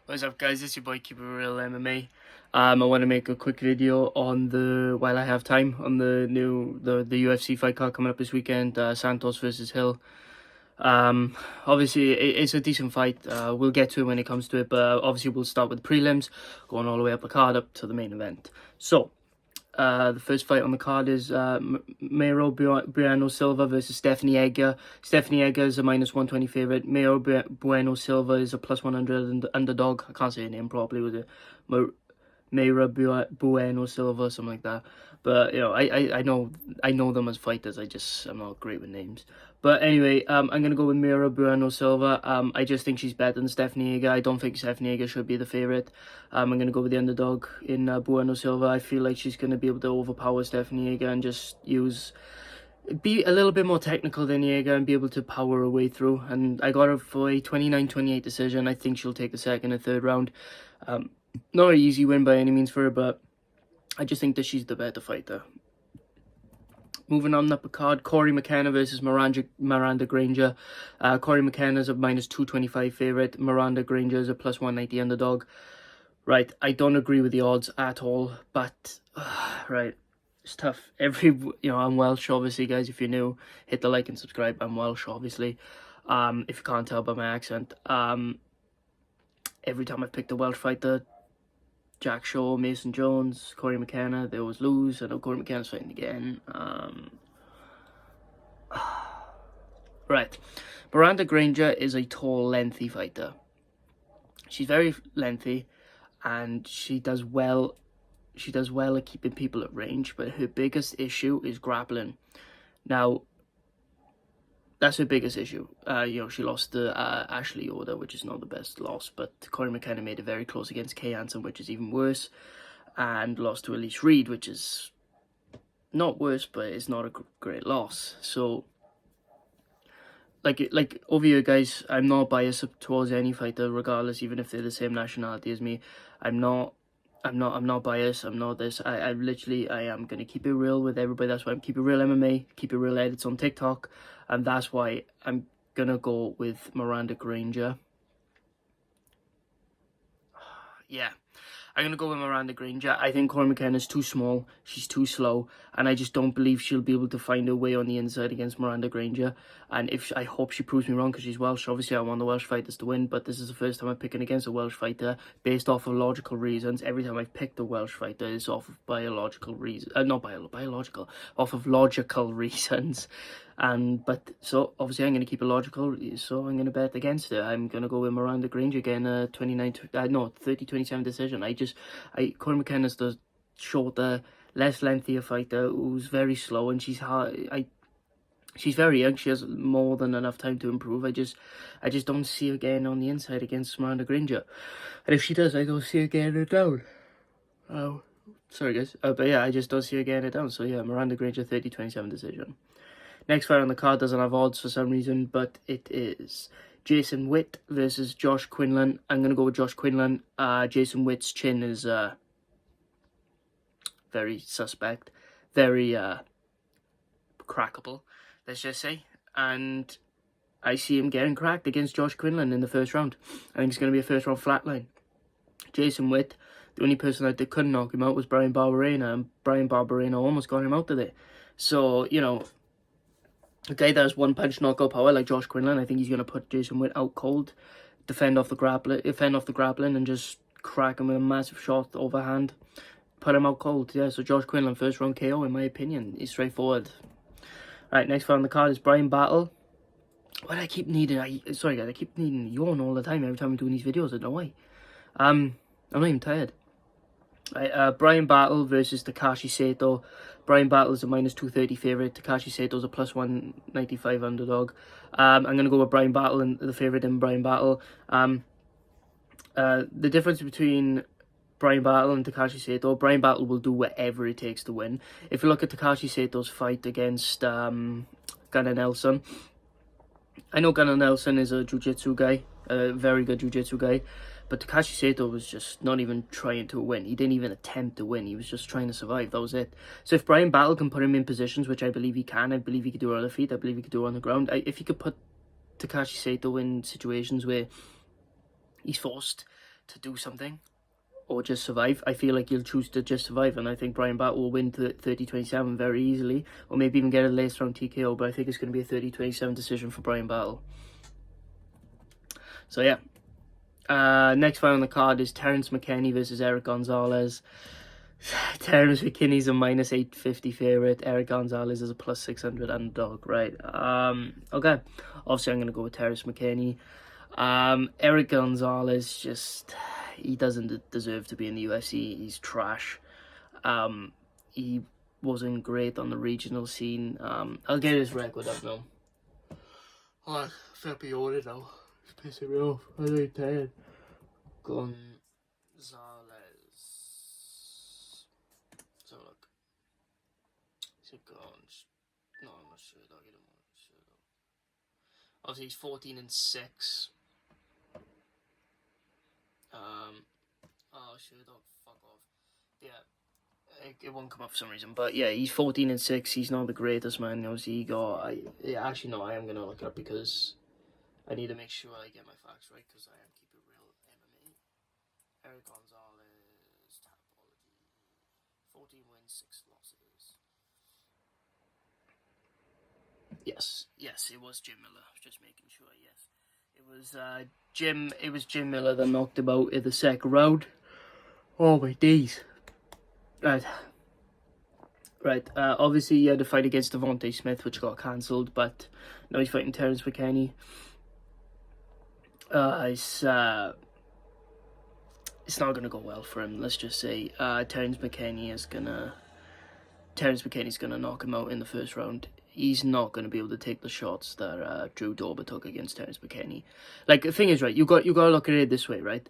What's up, guys? It's your boy Keep It Real MMA. I want to make a quick video on while I have time, on the UFC fight card coming up this weekend, Santos versus Hill. Obviously it's a decent fight. We'll get to it when it comes to it, but obviously we'll start with the prelims, going all the way up the card up to the main event. So, the first fight on the card is Mayro Bueno Silva versus Stephanie Egger. Stephanie Egger is a -120 favorite. Mayro Bueno Silva is a +100 underdog. I can't say her name properly with it. Mayra Bueno Silva, something like that. But I know them as fighters. I'm not great with names. But anyway, I'm gonna go with Miranda Bueno Silva. I just think she's better than Stephanie Egger. I don't think Stephanie Egger should be the favorite. I'm gonna go with the underdog in Bueno Silva. I feel like she's gonna be able to overpower Stephanie Egger and just be a little bit more technical than Jaeger and be able to power her way through. And I got her for a 29-28 decision. I think she'll take the second and third round. Not an easy win by any means for her, but I just think that she's the better fighter. Moving on up the card, Cory Mckenna versus Miranda Granger. Cory Mckenna is a -225 favorite. Miranda Granger is a +190 underdog. Right, I don't agree with the odds at all, but right, it's tough. I'm Welsh, obviously, guys. If you're new, hit the like and subscribe. I'm Welsh, obviously. If you can't tell by my accent. Every time I've picked a Welsh fighter, Jack Shaw, Mason Jones, Cory Mckenna, they always lose. I know Cory McKenna's fighting again. Right. Miranda Granger is a tall, lengthy fighter. She's very lengthy, and she does well at keeping people at range, but her biggest issue is grappling. Now, that's her biggest issue. She lost to Ashley Yoder, which is not the best loss, but Cory Mckenna made it very close against Kay Hansen, which is even worse, and lost to Elise Reed, which is not worse, but it's not a great loss. So, like over here, guys, I'm not biased towards any fighter, regardless, even if they're the same nationality as me. I'm not biased. I'm not this. I am gonna keep it real with everybody. That's why I'm Keep It Real MMA, Keep It Real Edits on TikTok, and that's why I'm gonna go with Miranda Granger. Yeah, I'm gonna go with Miranda Granger. I think Cory McKenna is too small. She's too slow, and I just don't believe she'll be able to find her way on the inside against Miranda Granger. And I hope she proves me wrong, because she's Welsh. Obviously, I want the Welsh fighters to win, but this is the first time I'm picking against a Welsh fighter based off of logical reasons. Every time I've picked a Welsh fighter, it's off of biological reasons. Biological, off of logical reasons. So obviously I'm going to keep it logical, so I'm going to bet against it. I'm going to go with Miranda Granger again, 30-27 decision. Cory McKenna's the shorter, less lengthier fighter who's very slow, and she's very young. She has more than enough time to improve. I just don't see her getting on the inside against Miranda Granger. And if she does, I don't see her getting it down. Oh, sorry guys. But yeah, I just don't see her getting it down. So yeah, Miranda Granger, 30-27 decision. Next fight on the card doesn't have odds for some reason, but it is Jason Witt versus Josh Quinlan. I'm going to go with Josh Quinlan. Jason Witt's chin is very suspect, very crackable, let's just say. And I see him getting cracked against Josh Quinlan in the first round. I think it's going to be a first round flatline. Jason Witt, the only person that couldn't knock him out was Bryan Barberena, and Bryan Barberena almost got him out today. So, a guy that has one-punch knockout power like Josh Quinlan, I think he's going to put Jason Witt out cold, defend off the grappling, and just crack him with a massive shot overhand, put him out cold. Yeah, so Josh Quinlan, first round KO, in my opinion. He's straightforward. Right, next fight on the card is Brian Battle. Why do I keep needing... sorry, guys, I keep needing yawn all the time every time I'm doing these videos. I don't know why. I'm not even tired. Right, Brian Battle versus Takashi Sato. Brian Battle is a -230 favorite. Takashi Sato is a +195 underdog. I'm going to go with Brian Battle, and the favorite in Brian Battle. The difference between Brian Battle and Takashi Sato, Brian Battle will do whatever it takes to win. If you look at Takashi Sato's fight against Gunnar Nelson, I know Gunnar Nelson is a jiu-jitsu guy, a very good jiu-jitsu guy, but Takashi Sato was just not even trying to win. He didn't even attempt to win. He was just trying to survive. That was it. So if Brian Battle can put him in positions, which I believe he can, I believe he could do it on the feet, I believe he could do it on the ground. If he could put Takashi Sato in situations where he's forced to do something or just survive. I feel like he'll choose to just survive, and I think Bryan Battle will win 30-27 very easily, or maybe even get a late round TKO, but I think it's going to be a 30-27 decision for Bryan Battle. So yeah. Next fight on the card is Terence Mckenney versus Eric Gonzalez. Terence Mckenney's a minus 850 favourite. Eric Gonzalez is a plus 600 underdog, right? Okay. Obviously, I'm going to go with Terence Mckenney. Eric Gonzalez, just, he doesn't deserve to be in the UFC. He's trash. He wasn't great on the regional scene. I'll get his record up now. Oh, I'll be ordered now. It's pissing me off. I'm really tired. Gonzalez. So look. Is it Gonz? No, I'm not sure. I'll get him on. Obviously, he's 14-6. Oh, sure, don't fuck off. Yeah, it won't come up for some reason. But yeah, he's 14-6. He's not the greatest, man. Obviously, he got. Actually, no, I am gonna look it up because I need to make sure I get my facts right, because I am keeping real MMA. Eric Gonzalez, Tapology, 14 wins, 6 losses. Yes, it was Jim Miller. Just making sure. Yes, it was Jim Miller that knocked him out in the second round. Oh my days. Right. Obviously, he had a fight against Devontae Smith, which got cancelled, but now he's fighting Terence Mckenney. It's not going to go well for him, let's just say. Terence Mckenney's gonna knock him out in the first round. He's not going to be able to take the shots that Drew Dober took against Terence Mckenney. Like, the thing is, right, you got to look at it this way, right?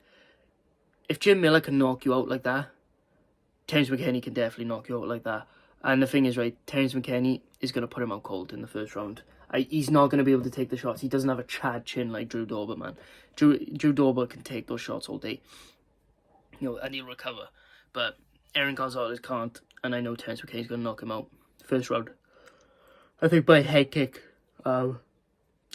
If Jim Miller can knock you out like that, Terence Mckenney can definitely knock you out like that. And the thing is, right, Terence Mckenney is going to put him out cold in the first round. He's not going to be able to take the shots. He doesn't have a Chad chin like Drew Dober, man. Drew Dober can take those shots all day, and he'll recover. But Aaron Gonzalez can't, and I know Terence Mckenney's going to knock him out first round. I think by head kick. I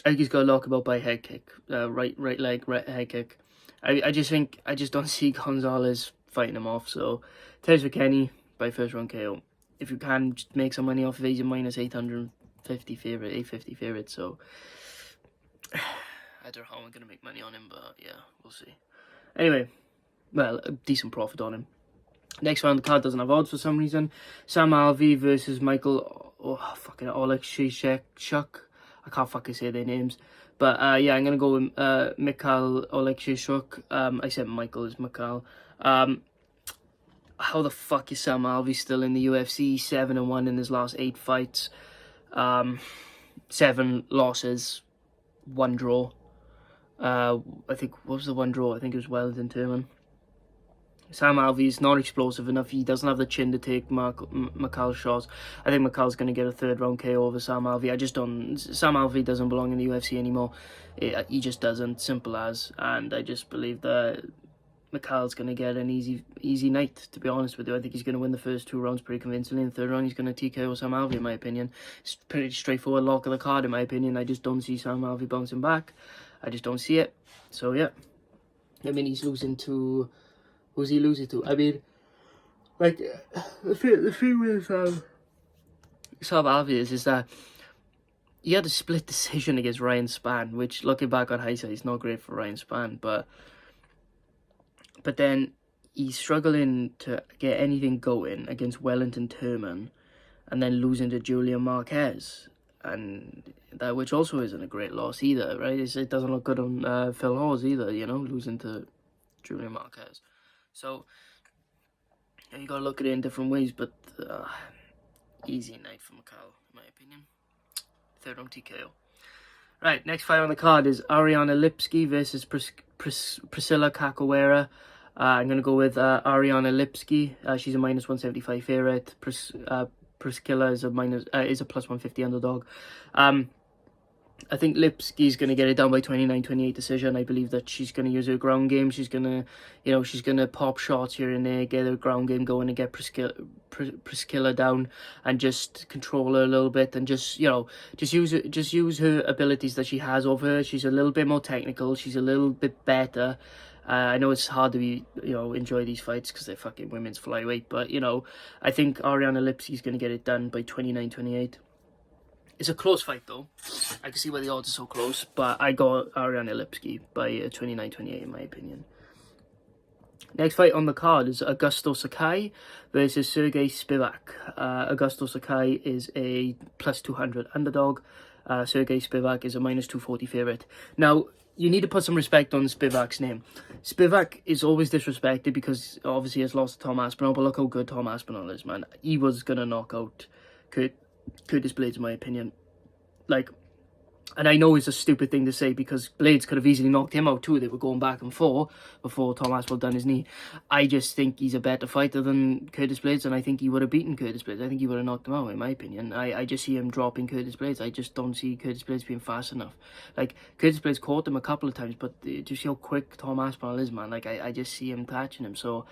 think he's going to knock him out by head kick. Right leg, head kick. I just don't see Gonzalez fighting him off. So Terence Mckenney by first round KO. If you can, just make some money off of it, he's a minus 850 favourite, so I don't know how I'm going to make money on him, but yeah, we'll see. Anyway, well, a decent profit on him. Next round, the card doesn't have odds for some reason. Sam Alvey versus Michael, Oleksiejczuk. I can't fucking say their names. But yeah, I'm going to go with Mikhail Oleksiejczuk. I said Michael is Mikhail. How the fuck is Sam Alvey still in the UFC? 7-1 in his last 8 fights. 7 losses, 1 draw. I think, what was the 1 draw? I think it was Wellington Turman. Sam Alvey's not explosive enough. He doesn't have the chin to take Mikhail's shots. I think Mikhail's going to get a 3rd round KO over Sam Alvey. Sam Alvey doesn't belong in the UFC anymore. He just doesn't, simple as. And I just believe that Mikhail's going to get an easy night, to be honest with you. I think he's going to win the first 2 rounds pretty convincingly. In the 3rd round, he's going to TKO Sam Alvey, in my opinion. It's pretty straightforward lock of the card, in my opinion. I just don't see Sam Alvey bouncing back. I just don't see it. So, yeah. I mean, he's losing to... Who's he losing to? I mean, like, the thing with Sam Alvey is that he had a split decision against Ryan Spann, which, looking back on hindsight, is not great for Ryan Spann, but then he's struggling to get anything going against Wellington Turman, and then losing to Julian Marquez, and that, which also isn't a great loss either, right? It doesn't look good on Phil Hawes either, losing to Julian Marquez. So, you gotta look at it in different ways, but easy night for Mikhail, in my opinion. 3rd round TKO. Right, next fight on the card is Ariana Lipsky versus Priscilla Cachoeira. I'm gonna go with Ariana Lipsky. She's a minus 175 favourite. Priscilla is a plus 150 underdog. I think Lipsky's going to get it down by 29-28 decision. I believe that she's going to use her ground game. She's going to, pop shots here and there, get her ground game going and get Priscilla down and just control her a little bit and just use her abilities that she has over her. She's a little bit more technical. She's a little bit better. I know it's hard to enjoy these fights because they're fucking women's flyweight, but I think Ariana Lipsky is going to get it done by 29-28. It's a close fight though. I can see why the odds are so close, but I got Ariana Lipsky by 29-28 in my opinion. Next fight on the card is Augusto Sakai versus Sergey Spivak. Augusto Sakai is a plus 200 underdog. Sergey Spivak is a minus 240 favourite. Now, you need to put some respect on Spivak's name. Spivak is always disrespected because obviously he has lost to Tom Aspinall, but look how good Tom Aspinall is, man. He was going to knock out Curtis Blades, in my opinion. And I know it's a stupid thing to say because Blades could have easily knocked him out too. They were going back and forth before Tom Aspinall done his knee. I just think he's a better fighter than Curtis Blades, and I think he would have beaten Curtis Blades. I think he would have knocked him out, in my opinion. I just see him dropping Curtis Blades. I just don't see Curtis Blades being fast enough. Curtis Blades caught him a couple of times, but do you see how quick Tom Aspinall is, man? I just see him catching him. So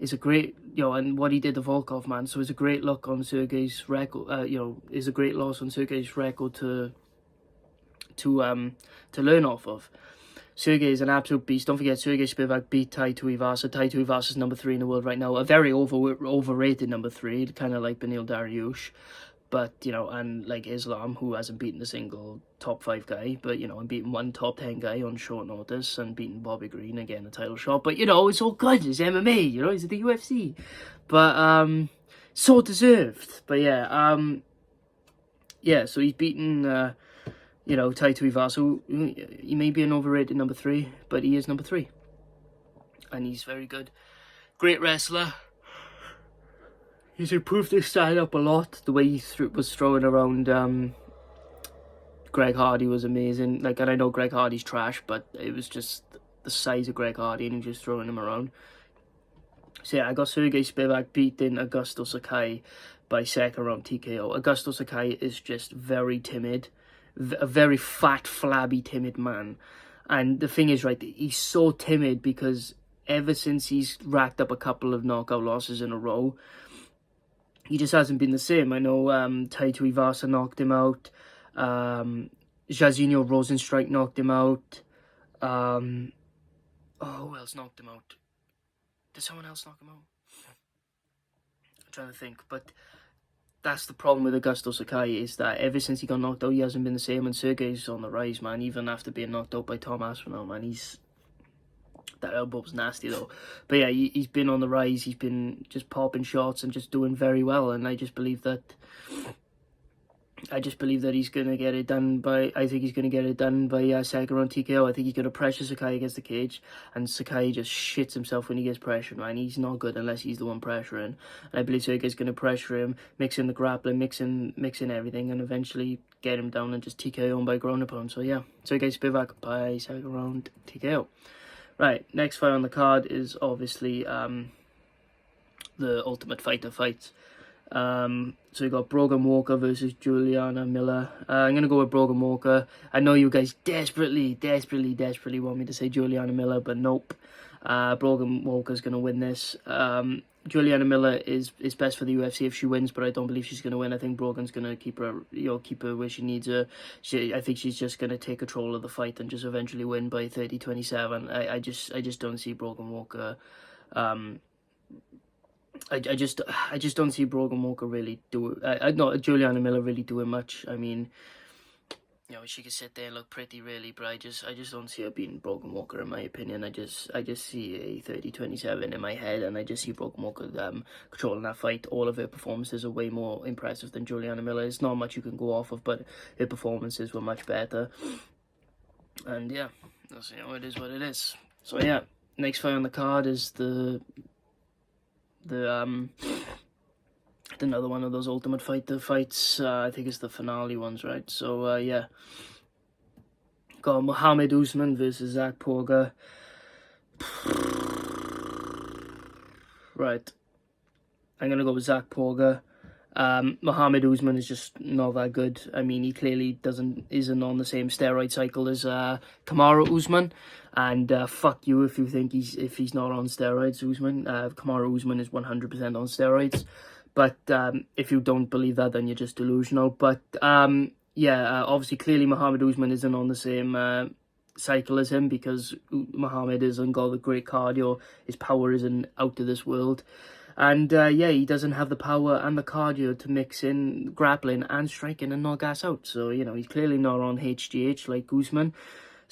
it's a great, and what he did to Volkov, man. So it's a great look on Sergey's record. It's a great loss on Sergey's record to learn off of. Sergey is an absolute beast. Don't forget, Sergey Spivak beat Tai Tuivasa. Tai Tuivasa is number 3 in the world right now. A very overrated number 3, kind of like Beneil Dariush. But, and like Islam, who hasn't beaten a single top 5 guy. But, and beaten one top 10 guy on short notice. And beaten Bobby Green, again, a title shot. But, it's all good. It's MMA, it's the UFC. But, so deserved. But, so he's beaten... Tai Tuivasa, he may be an overrated number 3, but he is number 3. And he's very good. Great wrestler. He's improved his stand-up a lot. The way he was throwing around Greg Hardy was amazing. And I know Greg Hardy's trash, but it was just the size of Greg Hardy and he was just throwing him around. So I got Sergey Spivak beating Augusto Sakai by second round TKO. Augusto Sakai is just very timid. A very fat, flabby, timid man. And the thing is, right, he's so timid because ever since he's racked up a couple of knockout losses in a row, he just hasn't been the same. I know Tai Tuivasa knocked him out. Jairzinho Rosenstrike knocked him out. Who else knocked him out? Did someone else knock him out? I'm trying to think, but... That's the problem with Augusto Sakai, is that ever since he got knocked out, he hasn't been the same. And Sergey's on the rise, man. Even after being knocked out by Tom Aspinall, man, that elbow was nasty though. But yeah, he's been on the rise. He's been just popping shots and just doing very well. And I just believe that he's gonna get it done by. I think he's gonna get it done by second round TKO. I think he's gonna pressure Sakai against the cage, and Sakai just shits himself when he gets pressured, man. He's not good unless he's the one pressuring. And I believe Sergey's gonna pressure him, mix in the grappling, mix in everything, and eventually get him down and just TKO him by ground upon. So yeah, Sergey Spivak by second round TKO. Right, next fight on the card is obviously the Ultimate Fighter fights. So we got Brogan Walker versus Juliana Miller. I'm going to go with Brogan Walker. I know you guys desperately want me to say Juliana Miller, but nope. Brogan Walker's going to win this. Juliana Miller is best for the UFC if she wins, but I don't believe she's going to win. I think Brogan's going to keep her where she needs her. I think she's just going to take control of the fight and just eventually win by 30-27. I just don't see Brogan Walker. I just don't see Brogan Walker really Juliana Miller really doing much. I mean, she could sit there and look pretty really, but I just don't see her beating Brogan Walker in my opinion. I just see a 30-27 in my head, and I just see Brogan Walker controlling that fight. All of her performances are way more impressive than Juliana Miller. There's not much you can go off of, but her performances were much better. And yeah, it is what it is. So yeah, next fight on the card is another one of those Ultimate Fighter fights. I think it's the finale ones, right? So yeah, got Mohammed Usman versus Zach Pogar. Right, I'm gonna go with Zach Pogar. Mohammed Usman is just not that good. I mean, he clearly isn't on the same steroid cycle as Kamaru Usman, and fuck you if you think he's not on steroids. Usman, Kamaru Usman is 100% on steroids, but if you don't believe that, then you're just delusional. But obviously, clearly Mohammed Usman isn't on the same cycle as him, because Mohammed hasn't got the great cardio. His power isn't out of this world. And yeah, he doesn't have the power and the cardio to mix in grappling and striking and not gas out. So, you know, he's clearly not on HGH like Usman,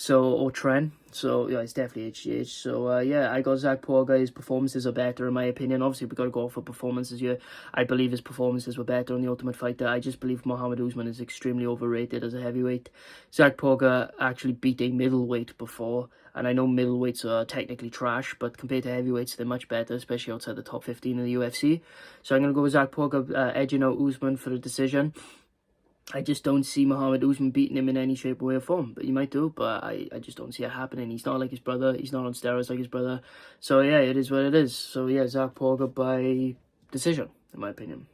or Trent. So, yeah, it's definitely HGH. So, yeah, I got Zach Pogar. His performances are better, in my opinion. Obviously, we've got to go for performances here. I believe his performances were better on The Ultimate Fighter. I just believe Mohammed Usman is extremely overrated as a heavyweight. Zach Pogar actually beat a middleweight before, and I know middleweights are technically trash, but compared to heavyweights, they're much better, especially outside the top 15 in the UFC. So I'm going to go with Zach Pogar edging out Usman for a decision. I just don't see Mohammed Usman beating him in any shape, way, or form. But he might do, but I just don't see it happening. He's not like his brother. He's not on steroids like his brother. So, yeah, it is what it is. So, yeah, Zach Pogar by decision, in my opinion.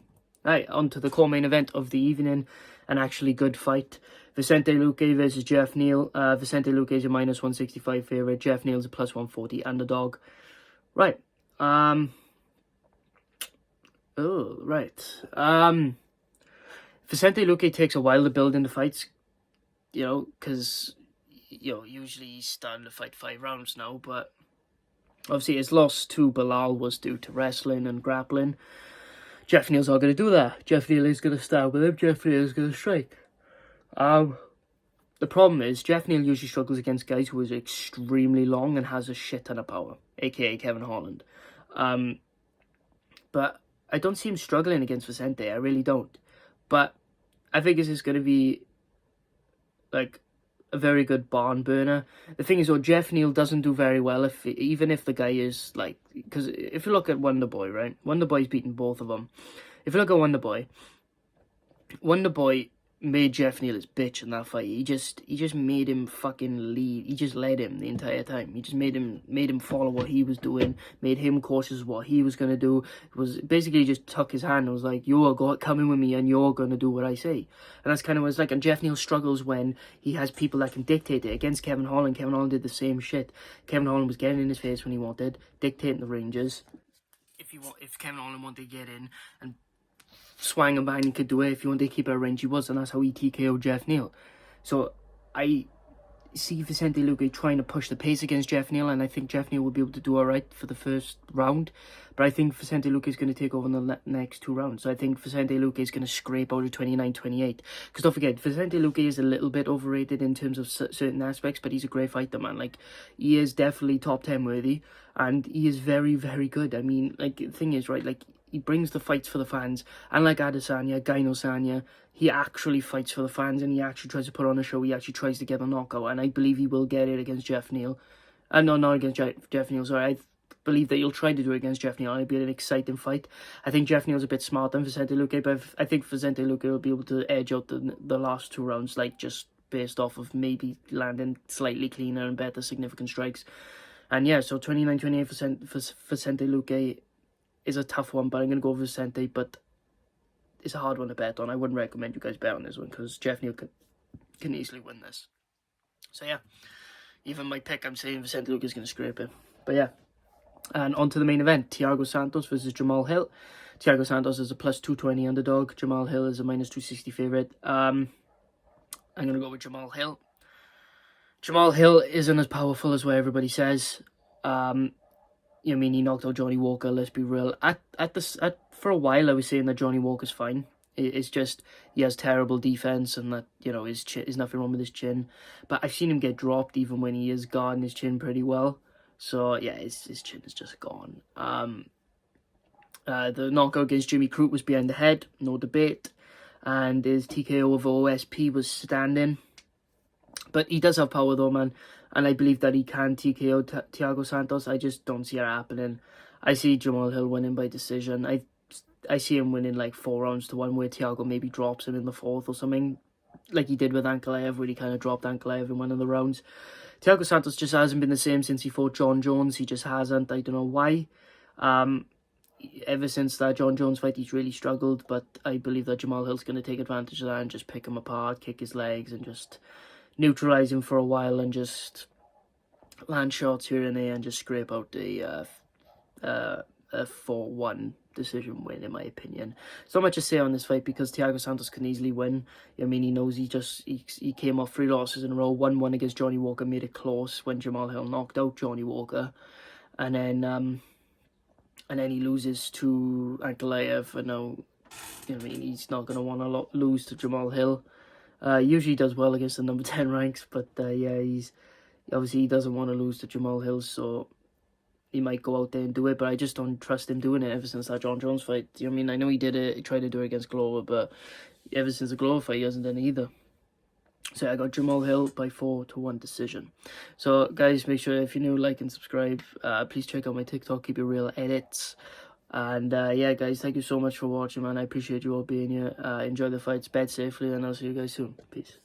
Right, on to the core main event of the evening. An actually good fight. Vicente Lucay versus Jeff Neal. Vicente Lucay is a minus 165 favourite. Jeff Neal's a plus 140 underdog. Right. Vicente Lucay takes a while to build into fights, you know, because, you know, usually he's starting to fight 5 rounds now, but obviously his loss to Bilal was due to wrestling and grappling. Jeff Neal's not going to do that. Jeff Neal is going to start with him. Jeff Neal is going to strike. The problem is, Jeff Neal usually struggles against guys who is extremely long and has a shit ton of power, aka Kevin Holland. But I don't see him struggling against Vicente. I really don't. But I think this is going to be like a very good barn burner. The thing is, though, Jeff Neal doesn't do very well even if the guy is like, because if you look at Wonderboy, right? Wonderboy's beaten both of them. If you look at Wonderboy made Jeff Neal his bitch in that fight. He just made him fucking lead. He just led him the entire time. He just made him follow what he was doing, made him cautious of what he was gonna do. It was basically just took his hand and was like, "You're coming with me, and you're gonna do what I say." And that's kind of what it's like. And Jeff Neal struggles when he has people that can dictate it. Against Kevin Holland, Kevin Holland did the same shit. Kevin Holland was getting in his face when he wanted, dictating the ranges. If Kevin Holland wanted to get in and swang him behind, he could do it. If you want to keep it at range, he was, and that's how he TKO'd Jeff Neal. So I see Vicente Lucay trying to push the pace against Jeff Neal, and I think Jeff Neal will be able to do alright for the first round. But I think Vicente Lucay is going to take over in the next 2 rounds. So I think Vicente Lucay is going to scrape out of 29-28. Because don't forget, Vicente Lucay is a little bit overrated in terms of certain aspects, but he's a great fighter, man. Like, he is definitely top 10 worthy, and he is very, very good. I mean, like, the thing is, right, like, he brings the fights for the fans. And like Adesanya, Gaino Sanya, he actually fights for the fans, and he actually tries to put on a show. He actually tries to get a knockout, and I believe he will get it against Jeff Neal. No, not against Jeff Neal, sorry. I believe that he'll try to do it against Jeff Neal. It'll be an exciting fight. I think Jeff Neal's a bit smarter than Vicente Lucay, but I think Vicente Lucay will be able to edge out the last 2 rounds, like, just based off of maybe landing slightly cleaner and better significant strikes. And yeah, so 29-28 for Vicente Lucay is a tough one, but I'm going to go with Vicente, but it's a hard one to bet on. I wouldn't recommend you guys bet on this one, because Jeff Neal can easily win this. So yeah, even my pick, I'm saying Vicente Lucay is going to scrape it. But yeah, and on to the main event, Tiago Santos versus Jamal Hill. Tiago Santos is a plus 220 underdog. Jamal Hill is a minus 260 favourite. I'm going to go with Jamal Hill. Jamal Hill isn't as powerful as what everybody says. You know, I mean, he knocked out Johnny Walker, let's be real. For a while, I was saying that Johnny Walker's fine. It's just, he has terrible defense, and that, you know, there's nothing wrong with his chin. But I've seen him get dropped even when he is guarding his chin pretty well. So, yeah, his chin is just gone. The knockout against Jimmy Crute was behind the head, no debate. And his TKO of OSP was standing. But he does have power, though, man. And I believe that he can TKO Tiago Santos. I just don't see it happening. I see Jamal Hill winning by decision. I see him winning like 4 rounds to 1, where Tiago maybe drops him in the 4th or something, like he did with Ankalaev, where he kind of dropped Ankalaev in one of the rounds. Tiago Santos just hasn't been the same since he fought John Jones. He just hasn't. I don't know why. Ever since that John Jones fight, he's really struggled. But I believe that Jamal Hill's going to take advantage of that and just pick him apart, kick his legs, and just neutralize him for a while, and just land shots here and there, and just scrape out a a 4-1 decision win, in my opinion. It's not much to say on this fight because Tiago Santos can easily win. I mean, he knows he came off 3 losses in a row. 1-1 against Johnny Walker, made it close when Jamal Hill knocked out Johnny Walker, and then he loses to Ankalaev. And now, I mean, he's not going to want to lose to Jamal Hill. Usually does well against the number 10 ranks, but yeah, he doesn't want to lose to Jamal Hill, so he might go out there and do it, but I just don't trust him doing it ever since that John Jones fight. You know what I mean? I know he did it, he tried to do it against Glover, but ever since the Glover fight, he hasn't done it either. So I got Jamal Hill by 4-1 decision. So guys, make sure if you're new, like and subscribe. Please check out my TikTok, Keep It Real Edits. And yeah, guys, thank you so much for watching, man. I appreciate you all being here. Enjoy the fights, bet safely, and I'll see you guys soon. Peace.